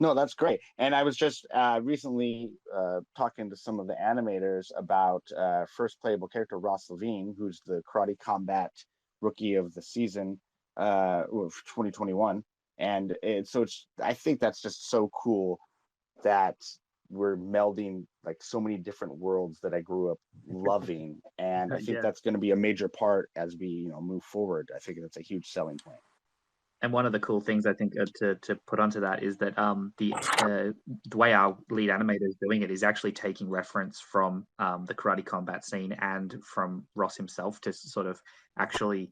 No, that's great. And I was just recently talking to some of the animators about first playable character Ross Levine, who's the Karate Combat Rookie of the Season of 2021. And I think that's just so cool that we're melding like so many different worlds that I grew up loving. And I think Yeah. that's going to be a major part as we, move forward. I think that's a huge selling point. And one of the cool things I think to put onto that is that the way our lead animator is doing it is actually taking reference from the karate combat scene and from Ross himself to sort of actually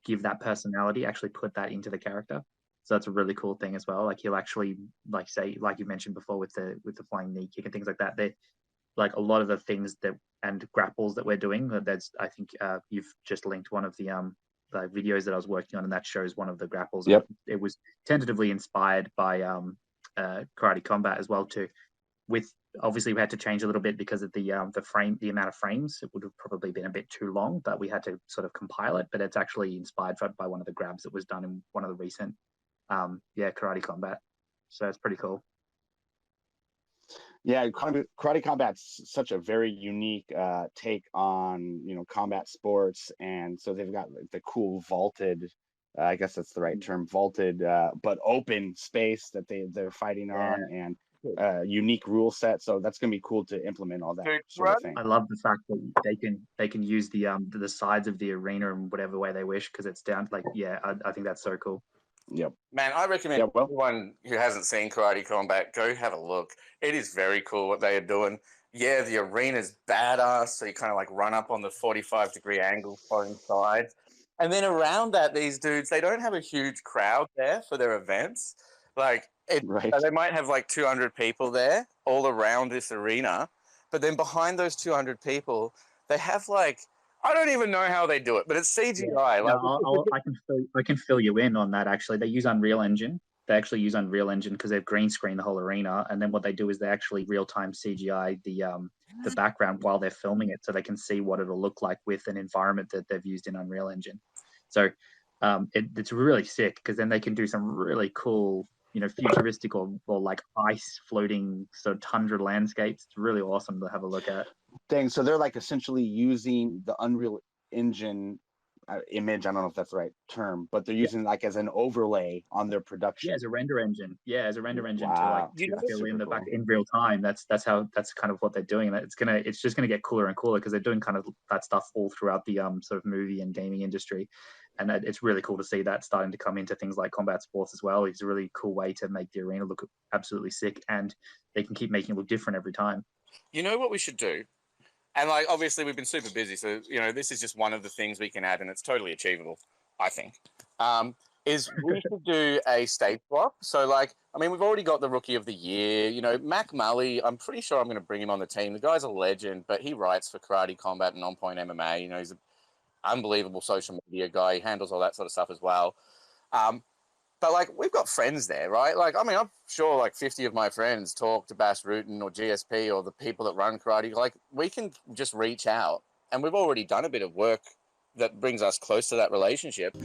give that personality, actually put that into the character. So that's a really cool thing as well. Like he'll actually say, like you mentioned before with the flying knee kick and things like that. They like a lot of the things that and grapples that we're doing. There's I think you've just linked one of the videos that I was working on, and that shows one of the grapples, and Yep. it was tentatively inspired by Karate Combat as well too. With obviously we had to change a little bit because of the amount of frames. It would have probably been a bit too long, but we had to sort of compile it. But it's actually inspired by one of the grabs that was done in one of the recent Karate Combat. So it's pretty cool. Yeah, Karate Combat's such a very unique take on combat sports, and so they've got like, the cool vaulted, I guess that's the right term, vaulted but open space that they're fighting on, and unique rule set. So that's gonna be cool to implement all that sort of thing. I love the fact that they can use the sides of the arena in whatever way they wish because it's down like I think that's so cool. Yep. Man, I recommend anyone who hasn't seen Karate Combat, go have a look. It is very cool what they are doing. Yeah, the arena's badass, so you kind of like run up on the 45-degree angle foreign side. And then around that, these dudes, they don't have a huge crowd there for their events. Like, Right. they might have like 200 people there all around this arena. But then behind those 200 people, they have like, I don't even know how they do it, but it's CGI. Yeah. No, I can fill you in on that. Actually, they use Unreal Engine. They actually use Unreal Engine because they've green screen the whole arena, and then what they do is they actually real time CGI the background while they're filming it, so they can see what it'll look like with an environment that they've used in Unreal Engine. So it's really sick because then they can do some really cool, futuristic or like ice floating sort of tundra landscapes. It's really awesome to have a look at. Dang, so they're like essentially using the Unreal Engine image. I don't know if that's the right term, but they're using like as an overlay on their production. Yeah, as a render engine. Yeah, as a render engine Wow. to fill in the back in real time. That's kind of what they're doing. And it's just gonna get cooler and cooler because they're doing kind of that stuff all throughout the sort of movie and gaming industry. And it's really cool to see that starting to come into things like combat sports as well. It's a really cool way to make the arena look absolutely sick, and they can keep making it look different every time. You know what we should do? And like, obviously we've been super busy, so this is just one of the things we can add, and it's totally achievable, I think. Is we should do a stage swap. So like, I mean, we've already got the Rookie of the Year. Mac Mully, I'm pretty sure I'm going to bring him on the team. The guy's a legend, but he writes for Karate Combat and On Point MMA. He's an unbelievable social media guy. He handles all that sort of stuff as well. But like, we've got friends there, right? Like, I mean, I'm sure like 50 of my friends talk to Bass Rutten or GSP or the people that run karate. Like, we can just reach out, and we've already done a bit of work that brings us close to that relationship.